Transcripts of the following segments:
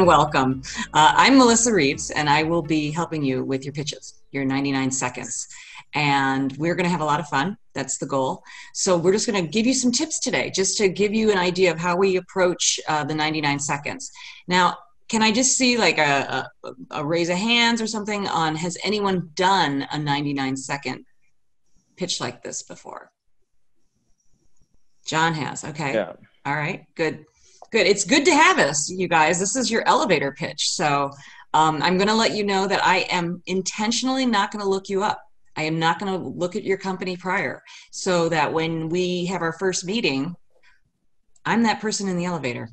and welcome. I'm Melissa Reeves, and I will be helping you with your pitches, your 99 seconds. And we're going to have a lot of fun. That's the goal. So we're just going to give you some tips today, just to give you an idea of how we approach the 99 seconds. Now, can I just see like a raise of hands or something on, has anyone done a 99-second pitch like this before? John has. Okay. Yeah. All right. Good. Good. It's good to have us, you guys. This is your elevator pitch. So I'm going to let you know that I am intentionally not going to look you up. I am not going to look at your company prior, so that when we have our first meeting, I'm that person in the elevator.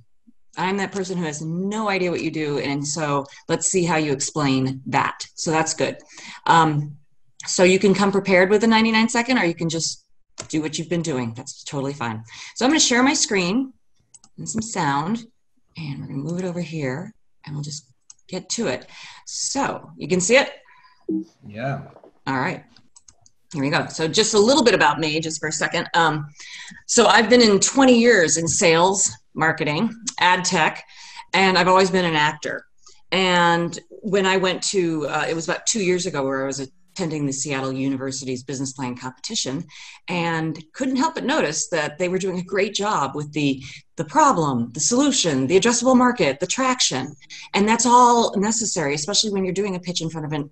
I'm that person who has no idea what you do. And so let's see how you explain that. So that's good. So you can come prepared with a 99-second, or you can just do what you've been doing. That's totally fine. So I'm going to share my screen and some sound, and we're going to move it over here, and we'll just get to it. So you can see it? Yeah. All right. Here we go. So just a little bit about me, just for a second. So I've been in 20 years in sales, marketing, ad tech, and I've always been an actor. And when I went to, it was about 2 years ago, where I was attending the Seattle University's business plan competition, and couldn't help but notice that they were doing a great job with the problem, the solution, the addressable market, the traction. And that's all necessary, especially when you're doing a pitch in front of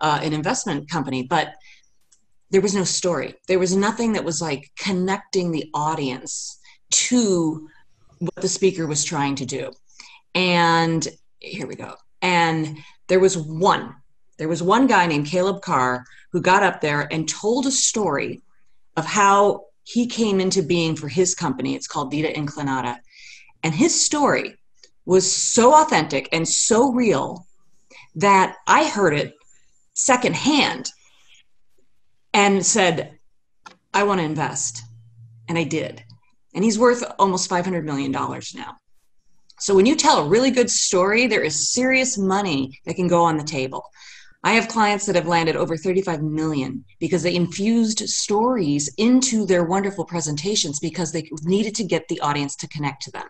an investment company. But there was no story. There was nothing that was like connecting the audience to what the speaker was trying to do. And here we go. And there was one guy named Caleb Carr who got up there and told a story of how he came into being for his company. It's called Vita Inclinata. And his story was so authentic and so real that I heard it secondhand and said, I want to invest. And I did. And he's worth almost $500 million now. So when you tell a really good story, there is serious money that can go on the table. I have clients that have landed over 35 million because they infused stories into their wonderful presentations because they needed to get the audience to connect to them.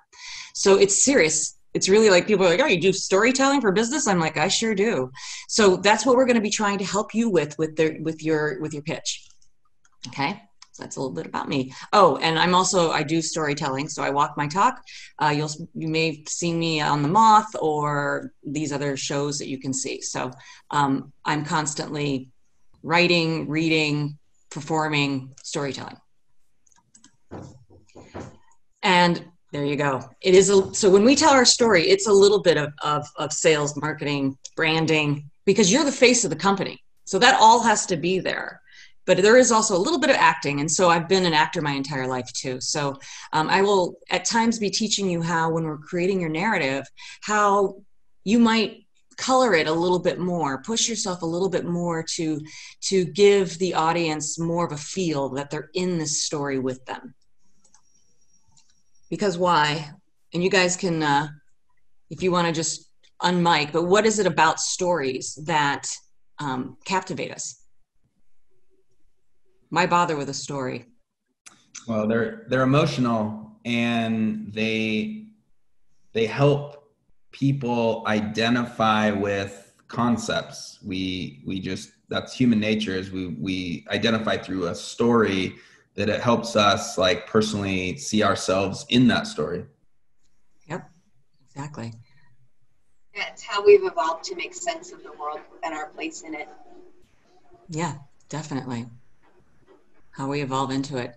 So it's serious. It's really like, people are like, oh, you do storytelling for business? I'm like, I sure do. So that's what we're going to be trying to help you with your pitch. Okay. So that's a little bit about me. Oh, and I do storytelling. So I walk my talk. You may have seen me on The Moth or these other shows that you can see. So I'm constantly writing, reading, performing, storytelling. And there you go. It is so when we tell our story, it's a little bit of sales, marketing, branding, because you're the face of the company. So that all has to be there. But there is also a little bit of acting. And so I've been an actor my entire life too. So I will at times be teaching you how, when we're creating your narrative, how you might color it a little bit more, push yourself a little bit more to give the audience more of a feel that they're in this story with them. Because why? And you guys can, if you want to just unmic, but what is it about stories that captivate us? Why bother with a story? Well, they're emotional, and they help people identify with concepts. We just, that's human nature, is we identify through a story, that it helps us like personally see ourselves in that story. Yep, exactly. Yeah, it's how we've evolved to make sense of the world and our place in it. Yeah, definitely. How we evolve into it.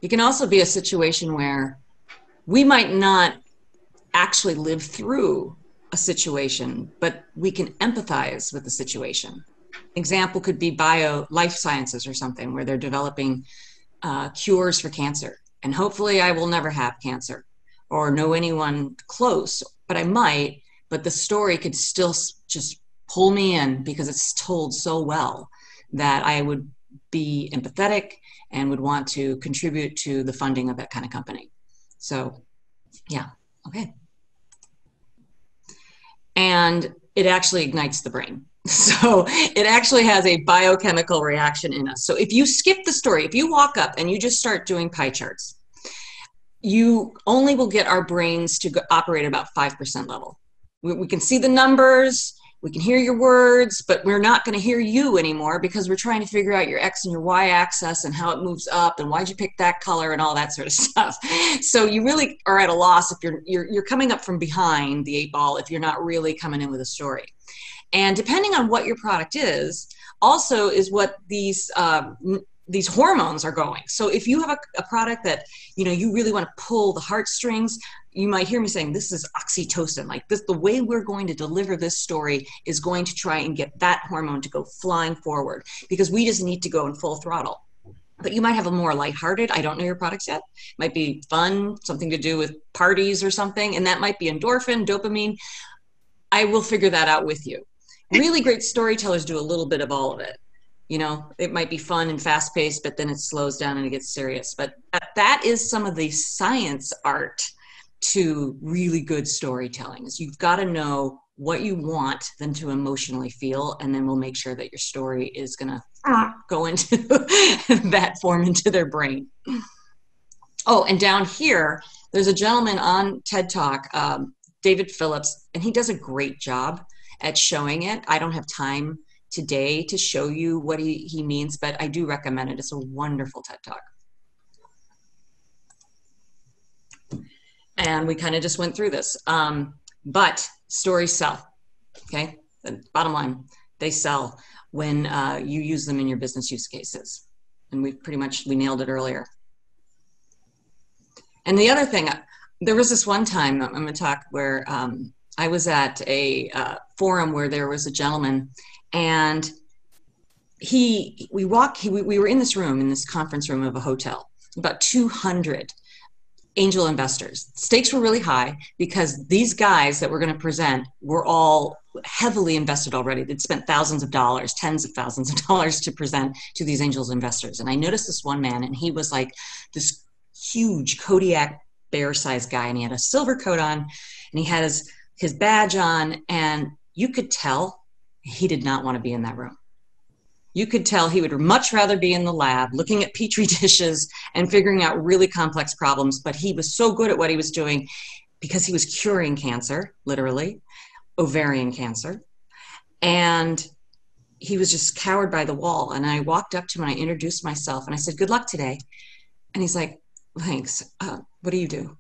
It can also be a situation where we might not actually live through a situation, but we can empathize with the situation. Example could be life sciences or something, where they're developing cures for cancer. And hopefully I will never have cancer or know anyone close, but I might. But the story could still just pull me in because it's told so well that I would be empathetic and would want to contribute to the funding of that kind of company. So yeah, okay. And it actually ignites the brain. So it actually has a biochemical reaction in us. So if you skip the story, if you walk up and you just start doing pie charts, you only will get our brains to operate about 5% level. We can see the numbers, we can hear your words, but we're not going to hear you anymore because we're trying to figure out your X and your Y axis and how it moves up and why'd you pick that color and all that sort of stuff. So you really are at a loss if you're coming up from behind the 8 ball if you're not really coming in with a story. And depending on what your product is, also is what these hormones are going. So if you have a product that, you know, you really want to pull the heartstrings, you might hear me saying, this is oxytocin. Like this, the way we're going to deliver this story is going to try and get that hormone to go flying forward because we just need to go in full throttle. But you might have a more lighthearted, I don't know your products yet, might be fun, something to do with parties or something, and that might be endorphin, dopamine. I will figure that out with you. Really great storytellers do a little bit of all of it. You know, it might be fun and fast paced, but then it slows down and it gets serious. But that is some of the science art to really good storytelling. Is you've got to know what you want them to emotionally feel, and then we'll make sure that your story is going to go into that form into their brain. Oh, and down here, there's a gentleman on TED Talk, David Phillips, and he does a great job at showing it. I don't have time today to show you what he means, but I do recommend it. It's a wonderful TED Talk. And we kind of just went through this. But stories sell, okay? The bottom line, they sell when you use them in your business use cases. And we nailed it earlier. And the other thing, there was this one time, I'm gonna talk where I was at a forum where there was a gentleman, and we were in this room, in this conference room of a hotel, about 200 angel investors. Stakes were really high because these guys that were going to present were all heavily invested already. They'd spent thousands of dollars, tens of thousands of dollars to present to these angels investors. And I noticed this one man, and he was like this huge Kodiak bear-sized guy, and he had a silver coat on, and he had his badge on, and you could tell he did not want to be in that room. You could tell he would much rather be in the lab looking at petri dishes and figuring out really complex problems, but he was so good at what he was doing because he was curing cancer, literally, ovarian cancer, and he was just cowered by the wall. And I walked up to him and I introduced myself and I said, good luck today. And he's like, thanks. What do you do?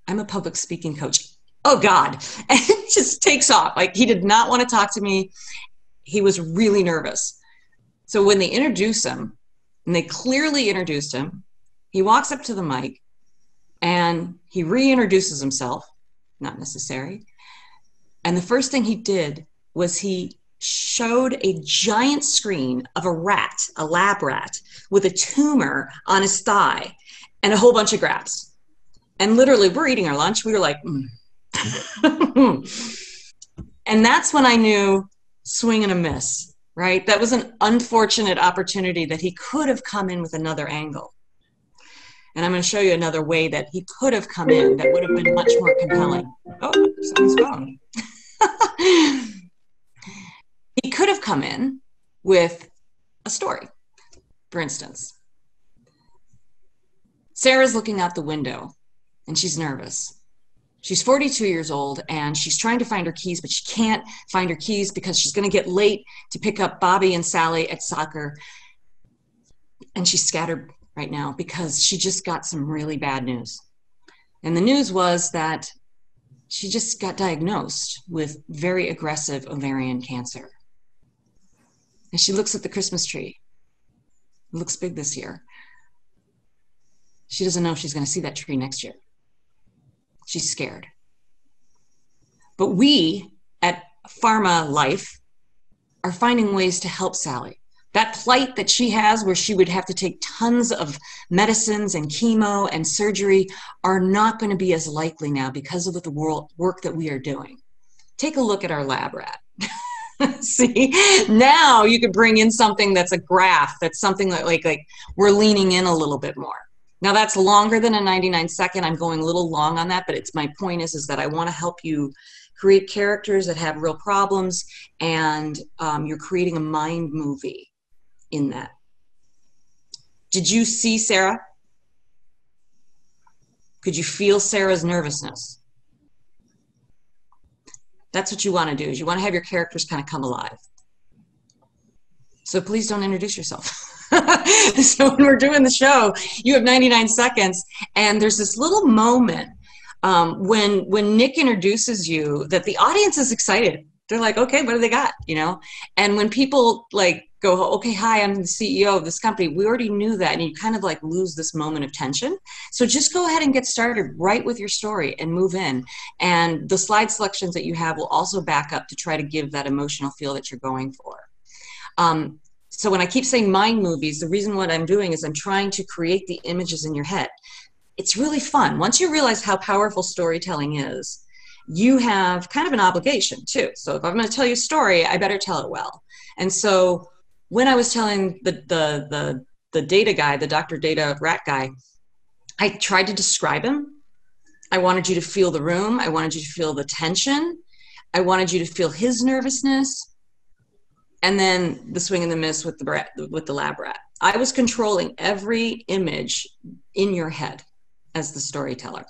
I'm a public speaking coach. Oh God. And it just takes off. Like, he did not want to talk to me. He was really nervous. So when they introduce him, and they clearly introduced him, he walks up to the mic and he reintroduces himself, not necessary. And the first thing he did was he showed a giant screen of a rat, a lab rat, with a tumor on his thigh and a whole bunch of graphs. And literally, we're eating our lunch. We were like, And that's when I knew swing and a miss. Right? That was an unfortunate opportunity that he could have come in with another angle. And I'm going to show you another way that he could have come in that would have been much more compelling. Oh, someone's phone. He could have come in with a story. For instance, Sarah's looking out the window and she's nervous. She's 42 years old and she's trying to find her keys, but she can't find her keys because she's going to get late to pick up Bobby and Sally at soccer. And she's scattered right now because she just got some really bad news. And the news was that she just got diagnosed with very aggressive ovarian cancer. And she looks at the Christmas tree. It looks big this year. She doesn't know if she's going to see that tree next year. She's scared. But we at Pharma Life are finding ways to help Sally. That plight that she has where she would have to take tons of medicines and chemo and surgery are not going to be as likely now because of the work that we are doing. Take a look at our lab rat. See, now you could bring in something that's a graph, that's something that like we're leaning in a little bit more. Now that's longer than a 99-second. I'm going a little long on that, but my point is that I want to help you create characters that have real problems, and you're creating a mind movie in that. Did you see Sarah? Could you feel Sarah's nervousness? That's what you want to do, is you want to have your characters kind of come alive. So please don't introduce yourself. So when we're doing the show, you have 99 seconds, and there's this little moment when Nick introduces you that the audience is excited. They're like, okay, what do they got? You know? And when people like go, okay, hi, I'm the CEO of this company, we already knew that, and you kind of like lose this moment of tension. So just go ahead and get started right with your story and move in. And the slide selections that you have will also back up to try to give that emotional feel that you're going for. So when I keep saying mind movies, the reason what I'm doing is I'm trying to create the images in your head. It's really fun. Once you realize how powerful storytelling is, you have kind of an obligation too. So if I'm going to tell you a story, I better tell it well. And so when I was telling the data guy, the Dr. Data rat guy, I tried to describe him. I wanted you to feel the room. I wanted you to feel the tension. I wanted you to feel his nervousness. And then the swing and the miss with the lab rat. I was controlling every image in your head as the storyteller.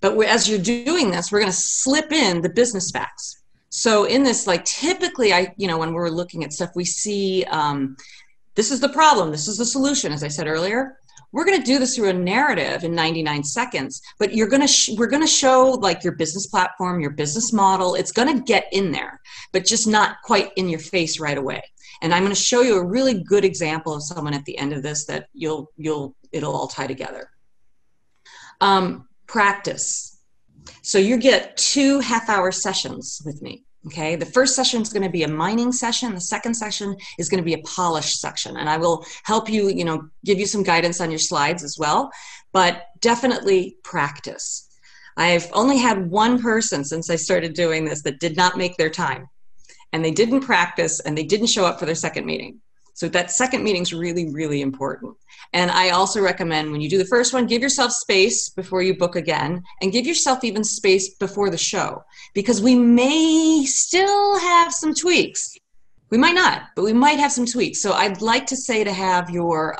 But as you're doing this, we're going to slip in the business facts. So in this, like typically, when we're looking at stuff, we see this is the problem, this is the solution, as I said earlier. We're going to do this through a narrative in 99 seconds, but we're going to show like your business platform, your business model. It's going to get in there, but just not quite in your face right away. And I'm going to show you a really good example of someone at the end of this that it'll all tie together. Practice. So you get 2 half-hour sessions with me. Okay, the first session is going to be a mining session. The second session is going to be a polish section, and I will help you, give you some guidance on your slides as well, but definitely practice. I've only had one person since I started doing this that did not make their time, and they didn't practice, and they didn't show up for their second meeting. So that second meeting is really, really important. And I also recommend when you do the first one, give yourself space before you book again, and give yourself even space before the show, because we may still have some tweaks. We might not, but we might have some tweaks. So I'd like to say to have your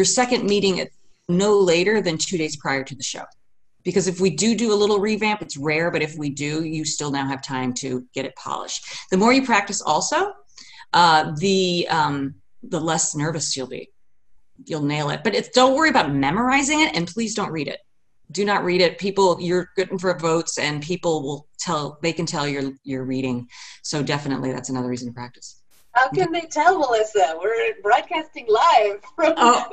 second meeting at no later than 2 days prior to the show. Because if we do a little revamp, it's rare, but if we do, you still now have time to get it polished. The more you practice also, the less nervous you'll be. You'll nail it. But don't worry about memorizing it, and please don't read it. Do not read it. People, you're good for votes, and people will they can tell you're reading. So definitely that's another reason to practice. How can they tell, Melissa? We're broadcasting live.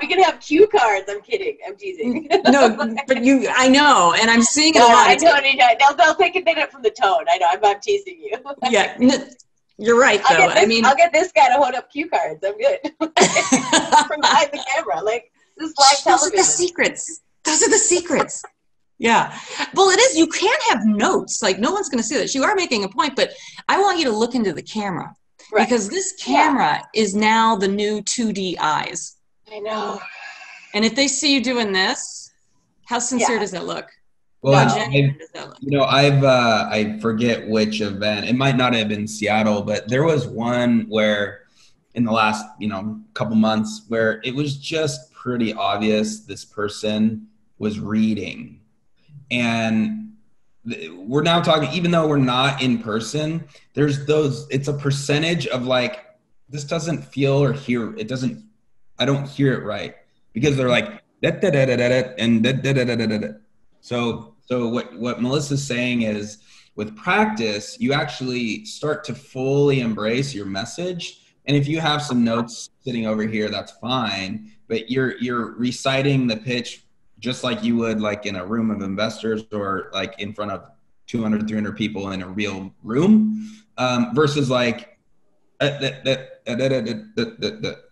We can have cue cards. I'm kidding. I'm teasing. No, but I know, and I'm seeing it a lot. I know. They'll take it from the tone. I know. I'm teasing you. Yeah. You're right, though. I'll get this guy to hold up cue cards. I'm good. From behind the camera. Like, this is live television. Those are the secrets. Yeah. Well, it is. You can't have notes. Like, no one's going to see this. You are making a point, but I want you to look into the camera. Right. Because this camera is now the new 2D eyes. I know. And if they see you doing this, how sincere does that look? Well, I forget which event. It might not have been Seattle, but there was one where in the last, couple months where it was just pretty obvious this person was reading. And we're now talking, even though we're not in person, it's a percentage of like, this doesn't feel or hear, I don't hear it right, because they're like, da, da, da, da, da, da, and da, da, da, da, da, da. So what Melissa's saying is, with practice, you actually start to fully embrace your message. And if you have some notes sitting over here, that's fine. But you're reciting the pitch just like you would like in a room of investors, or like in front of 200, 300 people in a real room, versus like, does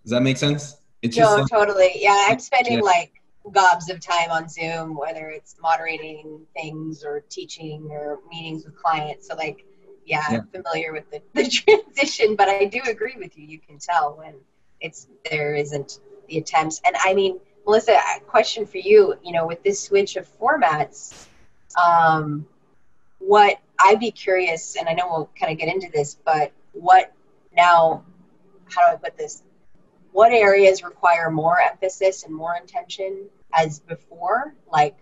that make sense? It's just totally. Yeah, I'm spending like gobs of time on Zoom, whether it's moderating things or teaching or meetings with clients. So like, I'm familiar with the transition, but I do agree with you. You can tell when there isn't the attempts. And I mean, Melissa, a question for you, with this switch of formats, what I'd be curious, and I know we'll kind of get into this, but how do I put this? What areas require more emphasis and more intention as before? Like,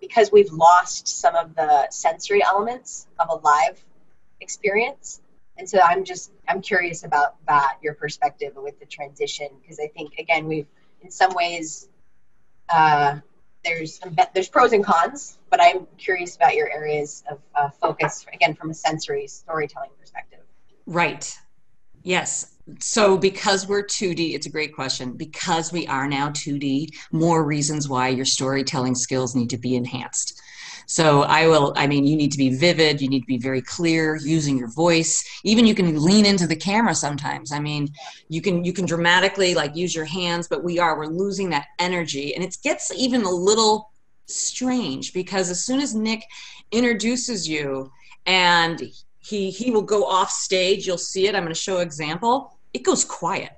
because we've lost some of the sensory elements of a live experience. And so I'm curious about that, your perspective with the transition, because I think, again, we've, in some ways, there's pros and cons, but I'm curious about your areas of focus, again, from a sensory storytelling perspective. Right. Yes. So because we're 2D, it's a great question. Because we are now 2D, more reasons why your storytelling skills need to be enhanced. So I mean, you need to be vivid, you need to be very clear, using your voice. Even you can lean into the camera sometimes. I mean, you can dramatically like use your hands, but we're losing that energy. And it gets even a little strange because as soon as Nick introduces you and he will go off stage, you'll see it. I'm going to show an example. It goes quiet.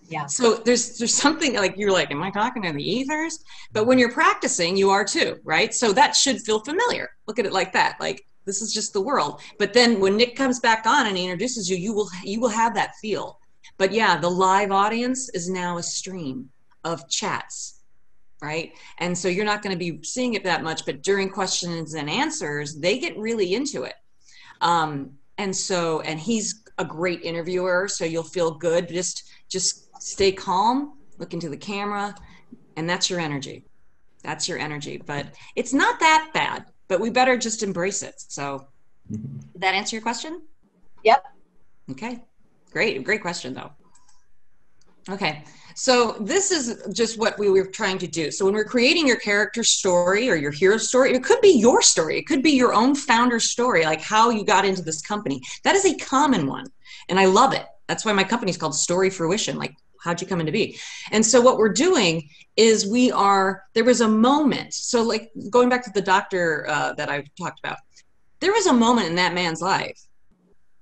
Yeah. So there's something like you're like, am I talking to the ethers? But when you're practicing, you are too, right? So that should feel familiar. Look at it like that. Like this is just the world. But then when Nick comes back on and he introduces you, you will have that feel. But yeah, the live audience is now a stream of chats, right? And so you're not going to be seeing it that much, but during questions and answers, they get really into it. And he's a great interviewer, so you'll feel good. Just stay calm, look into the camera, and that's your energy. That's your energy. But it's not that bad, but we better just embrace it. So did that answer your question? Yep. Okay. Great question though. Okay, so this is just what we were trying to do. So when we're creating your character story or your hero story, it could be your story. It could be your own founder story, like how you got into this company. That is a common one, and I love it. That's why my company is called Story Fruition, like how'd you come into be? And so what we're doing is there was a moment. So like going back to the doctor that I talked about, there was a moment in that man's life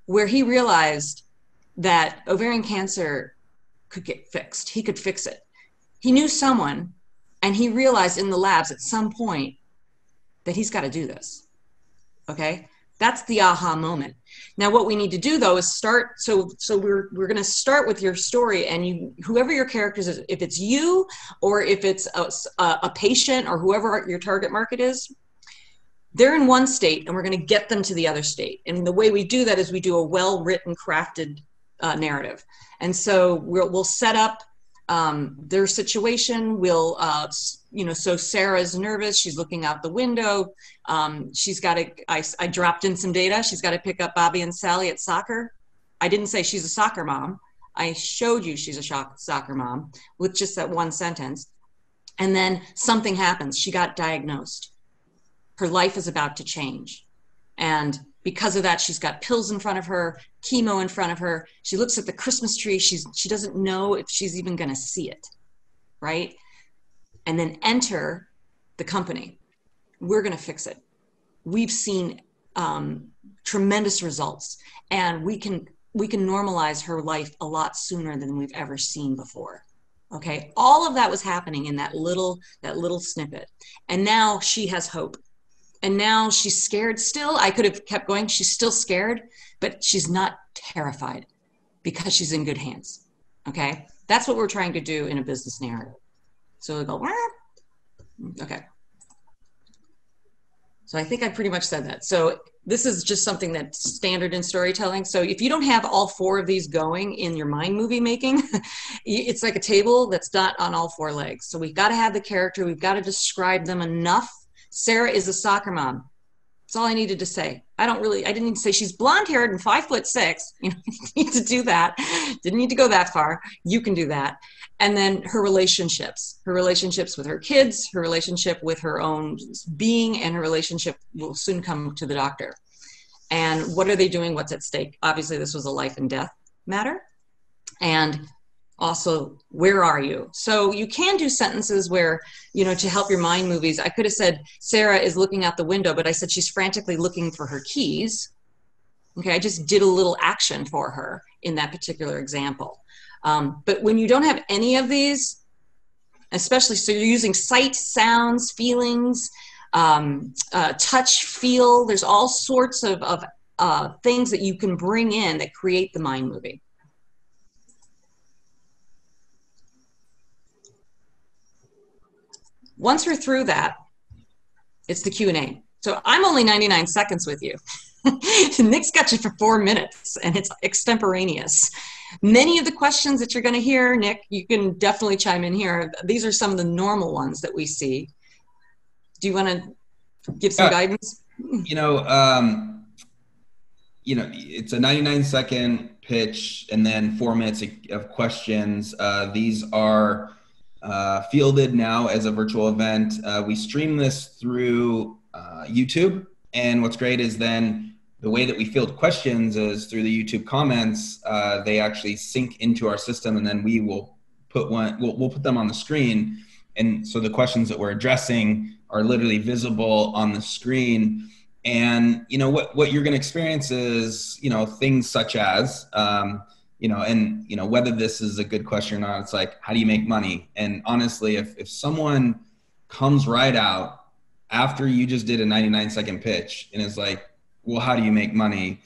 where he realized that ovarian cancer could get fixed. He could fix it. He knew someone, and he realized in the labs at some point that he's got to do this. Okay, that's the aha moment. Now, what we need to do though is start. So we're going to start with your story, and whoever your characters is, if it's you or if it's a patient or whoever your target market is, they're in one state, and we're going to get them to the other state. And the way we do that is we do a well-written, crafted narrative. And so we'll set up their situation. So Sarah's nervous. She's looking out the window. I dropped in some data. She's got to pick up Bobby and Sally at soccer. I didn't say she's a soccer mom. I showed you she's a soccer mom with just that one sentence. And then something happens. She got diagnosed. Her life is about to change. And because of that, she's got pills in front of her, chemo in front of her. She looks at the Christmas tree. She doesn't know if she's even going to see it, right? And then enter the company. We're going to fix it. We've seen tremendous results, and we can normalize her life a lot sooner than we've ever seen before. Okay, all of that was happening in that little snippet, and now she has hope. And now she's scared still. I could have kept going. She's still scared, but she's not terrified because she's in good hands. Okay? That's what we're trying to do in a business narrative. So we go, wah. Okay. So I think I pretty much said that. So this is just something that's standard in storytelling. So if you don't have all four of these going in your mind movie making, it's like a table that's not on all four legs. So we've got to have the character. We've got to describe them enough. Sarah is a soccer mom. That's all I needed to say. I didn't need to say she's blonde haired and 5'6". You know, you need to do that. Didn't need to go that far. You can do that. And then her relationships with her kids, her relationship with her own being, and her relationship will soon come to the doctor. And what are they doing? What's at stake? Obviously, this was a life and death matter. And also, where are you? So you can do sentences where, to help your mind movies, I could have said, Sarah is looking out the window, but I said she's frantically looking for her keys. Okay, I just did a little action for her in that particular example. But when you don't have any of these, especially, so you're using sight, sounds, feelings, touch, feel, there's all sorts of things that you can bring in that create the mind movie. Once we're through that, It's the Q&A. So I'm only 99 seconds with you. Nick's got you for 4 minutes, and it's extemporaneous. Many of the questions that you're going to hear, Nick, you can definitely chime in here. These are some of the normal ones that we see. Do you want to give some guidance? You know, it's a 99-second pitch and then 4 minutes of questions. These are fielded now as a virtual event. We stream this through YouTube. And what's great is then the way that we field questions is through the YouTube comments. They actually sync into our system, and then we will we'll put them on the screen. And so the questions that we're addressing are literally visible on the screen. And what you're going to experience is things such as whether this is a good question or not. It's like, how do you make money? And honestly, if someone comes right out after you just did a 99-second pitch and is like, well, how do you make money?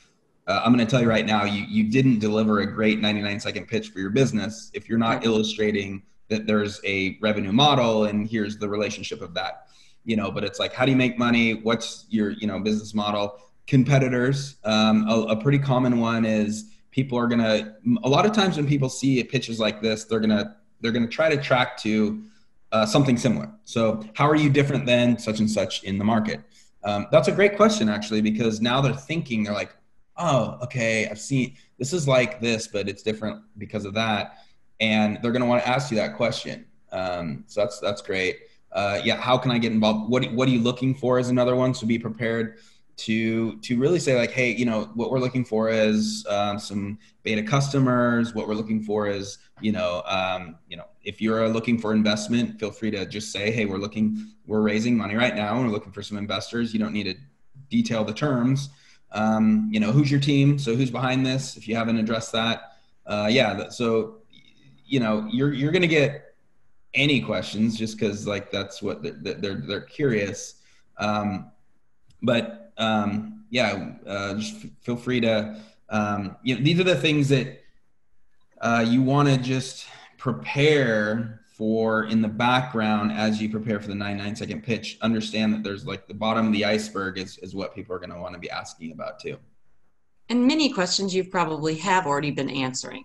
I'm going to tell you right now, you didn't deliver a great 99-second pitch for your business if you're not illustrating that there's a revenue model and here's the relationship of that. But it's like, how do you make money? What's your, business model? Competitors. A pretty common one is people are a lot of times when people see pitches like this, they're gonna try to track to something similar. So how are you different than such and such in the market? That's a great question, actually, because now they're like, oh, okay, I've seen, this is like this, but it's different because of that. And they're gonna want to ask you that question. So that's great. How can I get involved? What are you looking for is another one. So be prepared to really say like, hey, what we're looking for is some beta customers. What we're looking for is, if you're looking for investment, feel free to just say, hey, we're raising money right now. And we're looking for some investors. You don't need to detail the terms. Who's your team? So who's behind this? If you haven't addressed that, so, you're going to get any questions just because like that's what they're curious. Just feel free to, these are the things that you want to just prepare for in the background as you prepare for the 99-second pitch. Understand that there's like the bottom of the iceberg is what people are going to want to be asking about too. And many questions you probably have already been answering,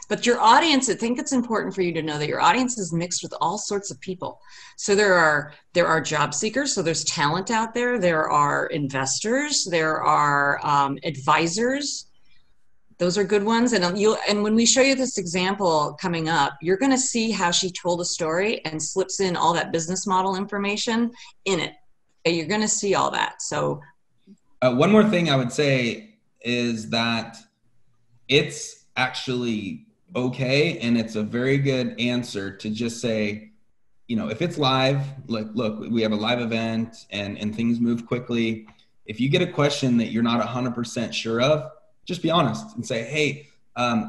But your audience, I think it's important for you to know that your audience is mixed with all sorts of people. So there are job seekers, so there's talent out there. There are investors. There are advisors. Those are good ones. And when we show you this example coming up, you're going to see how she told a story and slips in all that business model information in it. And you're going to see all that. So one more thing I would say is that it's actually okay, and it's a very good answer to just say, if it's live, like, look, we have a live event and things move quickly. If you get a question that you're not 100% sure of, just be honest and say, hey,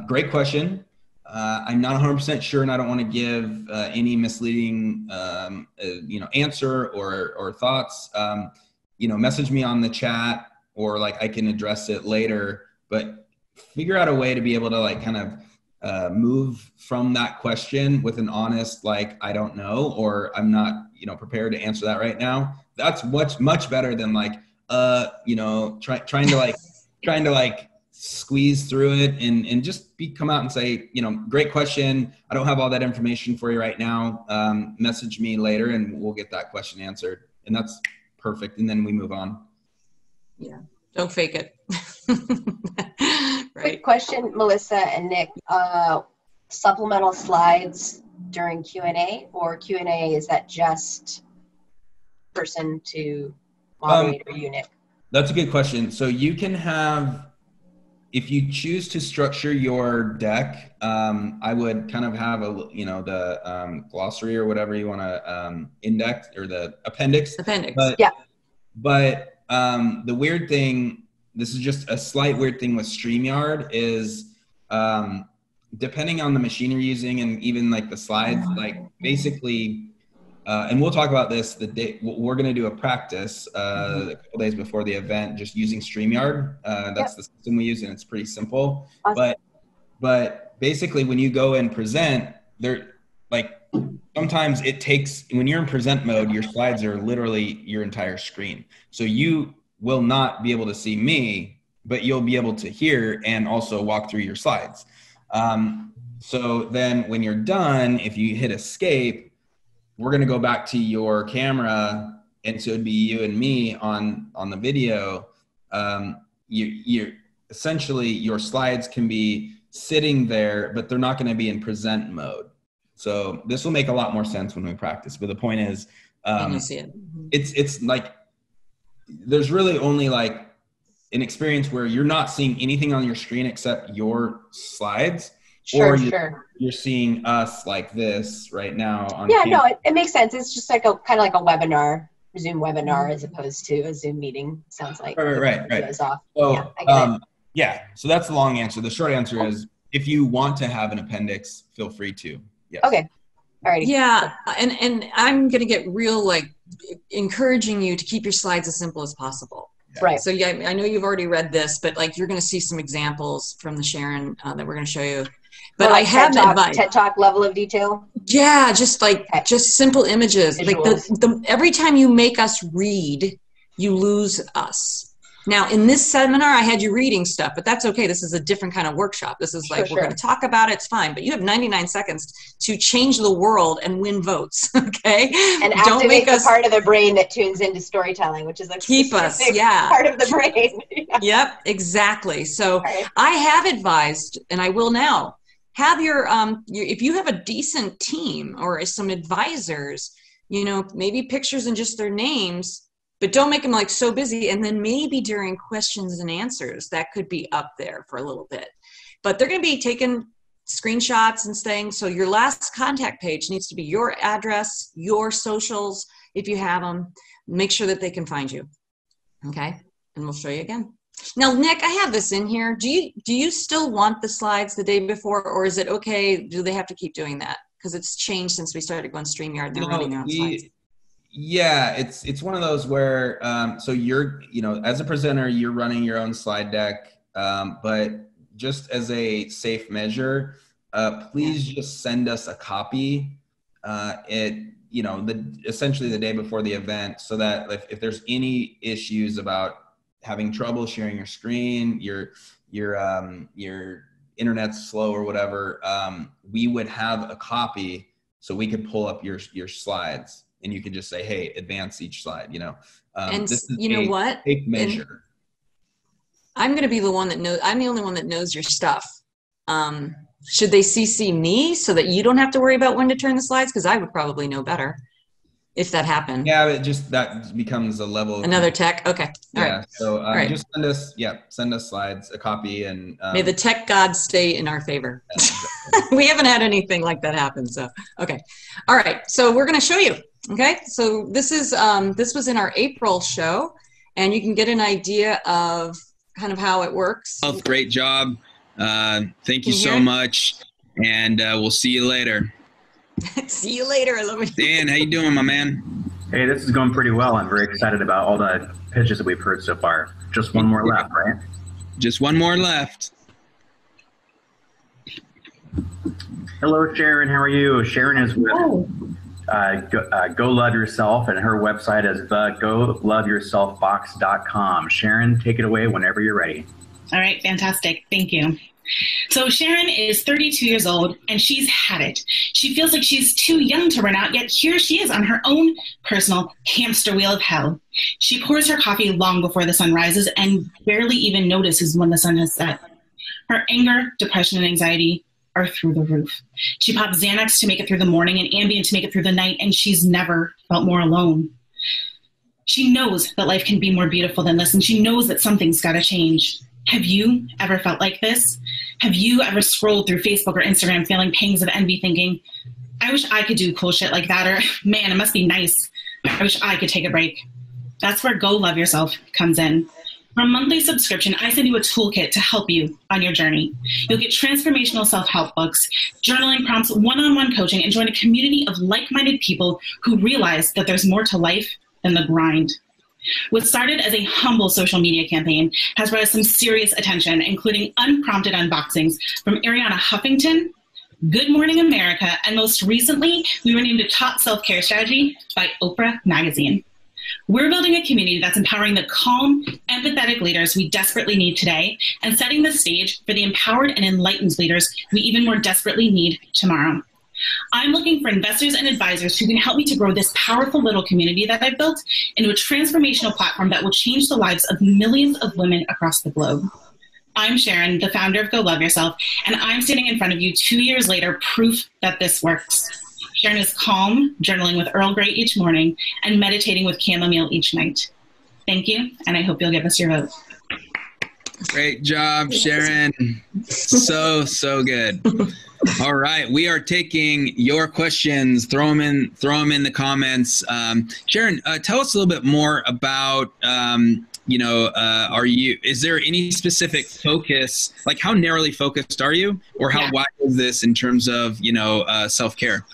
great question. I'm not 100% sure, and I don't want to give any misleading, answer or thoughts. Message me on the chat, or like I can address it later. But figure out a way to be able to like kind of move from that question with an honest, like, I don't know, or I'm not, prepared to answer that right now. That's much better than like, trying to squeeze through it and just come out and say, great question. I don't have all that information for you right now. Message me later and we'll get that question answered. And that's perfect. And then we move on. Yeah. Don't fake it. Right. Quick question, Melissa and Nick. Supplemental slides during Q&A, or Q&A, is that just person to moderate or you, Nick? That's a good question. So you can have, if you choose to structure your deck, I would kind of have the glossary or whatever you want to index, or the appendix. But the weird thing, this is just a slight weird thing with StreamYard, is depending on the machine you're using and even like the slides, like basically, and we'll talk about this the day we're going to do a practice a couple days before the event, just using StreamYard. That's the system we use, and it's pretty simple. Awesome. But basically, when you go and present, there, like, sometimes it takes, when you're in present mode, your slides are literally your entire screen. So you will not be able to see me, but you'll be able to hear and also walk through your slides. So then when you're done, if you hit escape, we're going to go back to your camera. And so it'd be you and me on the video. You essentially, your slides can be sitting there, but they're not going to be in present mode. So this will make a lot more sense when we practice. But the point is, you'll see it. It's like, there's really only like an experience where you're not seeing anything on your screen except your slides. Sure, you're seeing us like this right now on yeah, camera. no, it makes sense. It's just like a kind of like a webinar, Zoom webinar, as opposed to a Zoom meeting. Sounds like right. Goes off. So yeah, I get it. yeah, so that's the long answer. The short answer is, if you want to have an appendix, feel free to. Yes. Okay. Alrighty. Yeah, and I'm gonna get real, like, encouraging you to keep your slides as simple as possible. Right. So yeah, I know you've already read this, but like, you're going to see some examples from the Sharon that we're going to show you. But like I have advice. TED Talk level of detail. Yeah, just like just simple images. Visuals. Like every time you make us read, you lose us. Now, in this seminar, I had you reading stuff, but that's okay. This is a different kind of workshop. This is like, we're going to talk about it. It's fine. But you have 99 seconds to change the world and win votes, okay? And don't activate the part of the brain that tunes into storytelling, which is a keep us, part of the brain. Yep, exactly. So I have advised, and I will now, have your if you have a decent team or some advisors, you know, maybe pictures and just their names, but don't make them like so busy. And then maybe during questions and answers, that could be up there for a little bit. But they're going to be taking screenshots and things. So your last contact page needs to be your address, your socials, if you have them. Make sure that they can find you. Okay, and we'll show you again. Now, Nick, I have this in here. Do you still want the slides the day before, or is it okay? Do they have to keep doing that? Because it's changed since we started going StreamYard. They're running their own slides. Yeah, it's one of those where so you're, you know, as a presenter, you're running your own slide deck, but just as a safe measure, please just send us a copy. You know, essentially the day before the event, so that if there's any issues about having trouble sharing your screen, your internet's slow or whatever, we would have a copy so we could pull up your slides. And you can just say, hey, advance each slide, you know. And this is you know what? Safe measure. I'm going to be the one that knows. I'm the only one that knows your stuff. Should they CC me so that you don't have to worry about when to turn the slides? Because I would probably know better if that happened. Yeah, but just that becomes a level. Another tech. Okay. All right. So just send us slides, a copy, and may the tech gods stay in our favor. We haven't had anything like that happen. So, okay. All right. So we're going to show you. Okay. So this is, this was in our April show, and you can get an idea of kind of how it works. Great job. Thank you so much. And we'll see you later. See you later. I love it. Dan, how you doing, my man? Hey, this is going pretty well. I'm very excited about all the pitches that we've heard so far. Just one more left, right? Just one more left. Hello, Sharon. How are you? Sharon is with Go Love Yourself, and her website is the GoLoveYourselfBox.com. Sharon, take it away whenever you're ready. All right, fantastic. Thank you. So Sharon is 32 years old, and she's had it. She feels like she's too young to run out, yet here she is on her own personal hamster wheel of hell. She pours her coffee long before the sun rises and barely even notices when the sun has set. Her anger, depression, and anxiety are through the roof. She pops Xanax to make it through the morning and Ambien to make it through the night, and she's never felt more alone. She knows that life can be more beautiful than this, and she knows that something's got to change. Have you ever felt like this? Have you ever scrolled through Facebook or Instagram feeling pangs of envy, thinking, I wish I could do cool shit like that, or man, it must be nice. I wish I could take a break. That's where Go Love Yourself comes in. For a monthly subscription, I send you a toolkit to help you on your journey. You'll get transformational self-help books, journaling prompts, one-on-one coaching, and join a community of like-minded people who realize that there's more to life than the grind. What started as a humble social media campaign has brought us some serious attention, including unprompted unboxings from Ariana Huffington, Good Morning America, and most recently, we were named a top self-care strategy by Oprah Magazine. We're building a community that's empowering the calm, empathetic leaders we desperately need today and setting the stage for the empowered and enlightened leaders we even more desperately need tomorrow. I'm looking for investors and advisors who can help me to grow this powerful little community that I've built into a transformational platform that will change the lives of millions of women across the globe. I'm Sharon, the founder of Go Love Yourself, and I'm standing in front of you 2 years later, proof that this works. Sharon is calm, journaling with Earl Grey each morning, and meditating with chamomile each night. Thank you, and I hope you'll give us your vote. Great job, Sharon. So good. All right, we are taking your questions. Throw them in the comments. Sharon, tell us a little bit more about, is there any specific focus, like how narrowly focused are you, or how wide is this in terms of, self-care?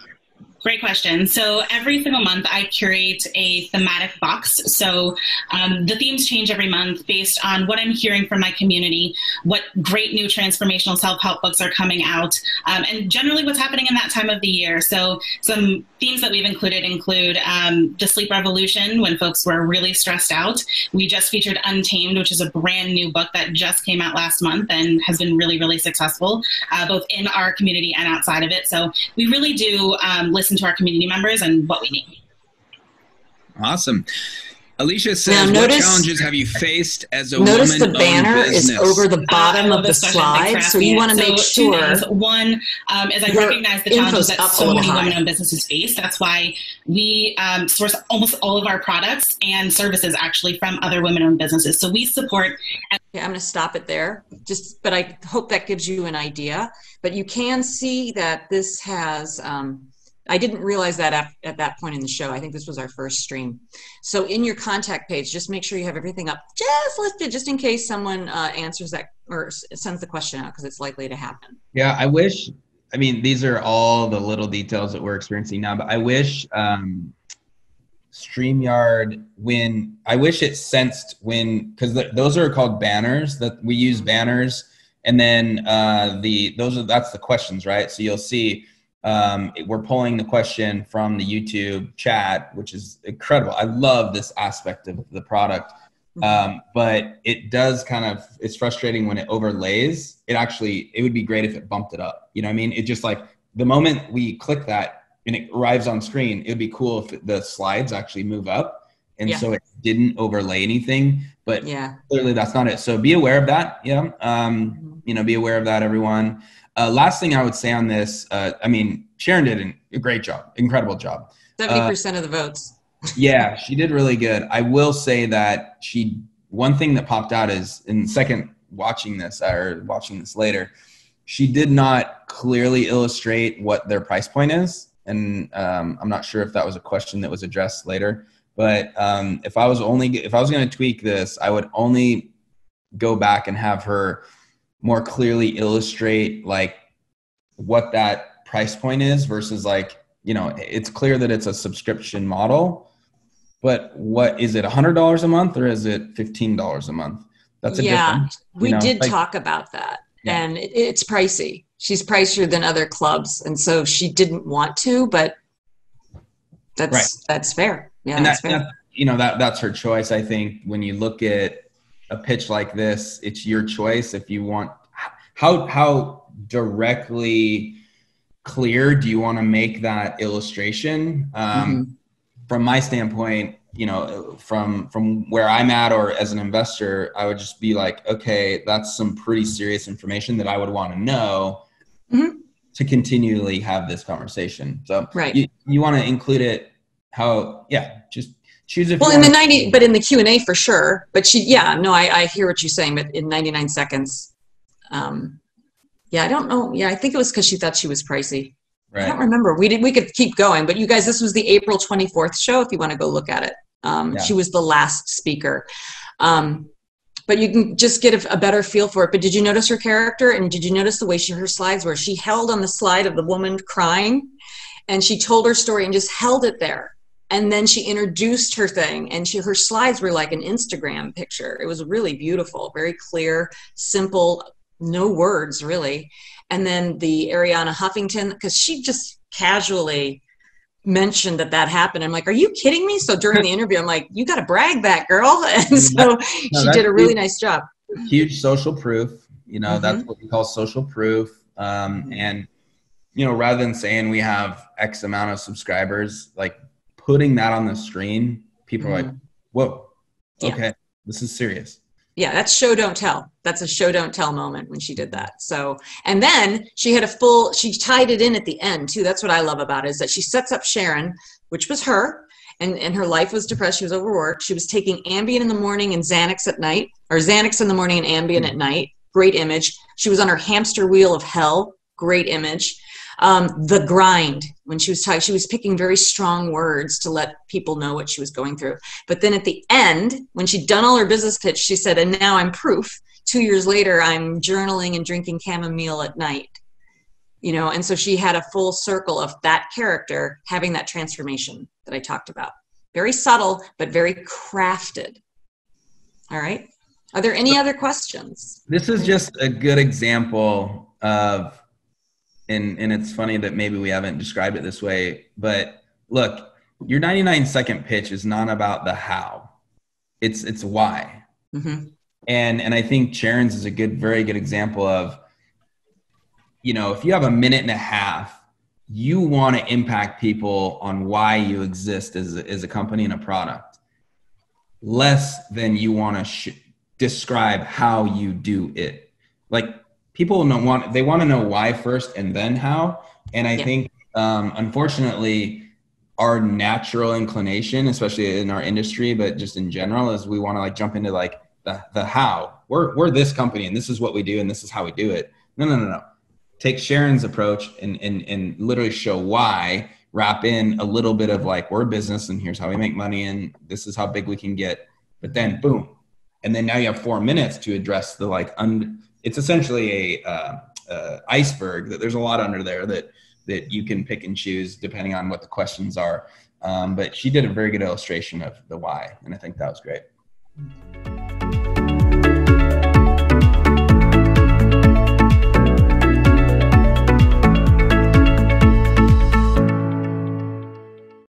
Great question. So every single month I curate a thematic box. So the themes change every month based on what I'm hearing from my community, what great new transformational self-help books are coming out, and generally what's happening in that time of the year. So some themes that we've include the sleep revolution when folks were really stressed out. We just featured Untamed, which is a brand new book that just came out last month and has been really, really successful, both in our community and outside of it. So we really do listen to our community members and what we need. Awesome. Alicia says, what challenges have you faced as a woman-owned business? Notice the banner is over the bottom of the slide, so you want to make sure. One, as I recognize the challenges that so many women-owned businesses face, that's why we source almost all of our products and services actually from other women-owned businesses. So we support. Okay, I'm going to stop it there. But I hope that gives you an idea. But you can see that this has. I didn't realize that at that point in the show. I think this was our first stream. So in your contact page, just make sure you have everything up just listed, just in case someone answers that or sends the question out, because it's likely to happen. Yeah, these are all the little details that we're experiencing now, but I wish StreamYard, I wish it sensed because those are called banners, that we use banners, and then that's the questions, right? So you'll see we're pulling the question from the YouTube chat, which is incredible. I love this aspect of the product. But it does it's frustrating when it overlays. It would be great if it bumped it up. You know what I mean? It just like the moment we click that and it arrives on screen, it would be cool if the slides actually move up. And so it didn't overlay anything, but clearly that's not it. So be aware of that. Yeah. Be aware of that, everyone. Last thing I would say on this, Sharon did a great job, incredible job. 70% of the votes. Yeah, she did really good. I will say that one thing that popped out is in second watching this later, she did not clearly illustrate what their price point is. And I'm not sure if that was a question that was addressed later, but if I was going to tweak this, I would only go back and have her more clearly illustrate like what that price point is versus it's clear that it's a subscription model, but what is it, $100 a month or is it $15 a month? That's a difference. We did talk about that, and it's pricey. She's pricier than other clubs, and so she didn't want to, but that's fair. Yeah, and that's fair. That's her choice. I think when you look at a pitch like this, it's your choice if you want. How directly clear do you want to make that illustration? From my standpoint, from where I'm at or as an investor, I would just be like, okay, that's some pretty serious information that I would want to know to continually have this conversation. So you want to include it just choose it. Well, in the Q&A for sure. But I hear what you're saying, but in 99 seconds, I don't know. Yeah, I think it was because she thought she was pricey. Right. I don't remember. We could keep going, but you guys, this was the April 24th show. If you want to go look at it, she was the last speaker. But you can just get a better feel for it. But did you notice her character? And did you notice the way her slides were? She held on the slide of the woman crying, and she told her story and just held it there. And then she introduced her thing, and her slides were like an Instagram picture. It was really beautiful, very clear, simple, no words really. and then the Ariana Huffington, because she just casually mentioned that happened. I'm like, are you kidding me? So during the interview, I'm like, you got to brag that, girl. And so she did a really nice job. Huge social proof. That's Mm-hmm. what we call social proof. And, rather than saying we have X amount of subscribers, like putting that on the screen, people are like, whoa, okay, this is serious. Yeah, that's show, don't tell. That's a show, don't tell moment when she did that. So, and then she had she tied it in at the end too. That's what I love about it, is that she sets up Sharon, which was her, and her life was depressed. She was overworked. She was taking Ambien in the morning and Xanax at night, or Xanax in the morning and Ambien at night. Great image. She was on her hamster wheel of hell. Great image. The grind, when she was picking very strong words to let people know what she was going through. But then at the end, when she'd done all her business pitch, she said, and now I'm proof. 2 years later, I'm journaling and drinking chamomile at night. And so she had a full circle of that character having that transformation that I talked about. Very subtle, but very crafted. All right. Are there any other questions? This is just a good example of, and it's funny that maybe we haven't described it this way, but look, your 99-second pitch is not about the how, it's why. Mm-hmm. And I think Sharon's is a very good example of, if you have a minute and a half, you want to impact people on why you exist as a company and a product, less than you want to describe how you do it. Like, people want to know why first and then how. And I think, unfortunately, our natural inclination, especially in our industry, but just in general, is we want to jump into the how. We're this company and this is what we do and this is how we do it. No. Take Sharon's approach and literally show why, wrap in a little bit of we're a business and here's how we make money and this is how big we can get. But then boom. And then now you have 4 minutes to address the it's essentially a iceberg, that there's a lot under there that you can pick and choose depending on what the questions are. But she did a very good illustration of the why, and I think that was great.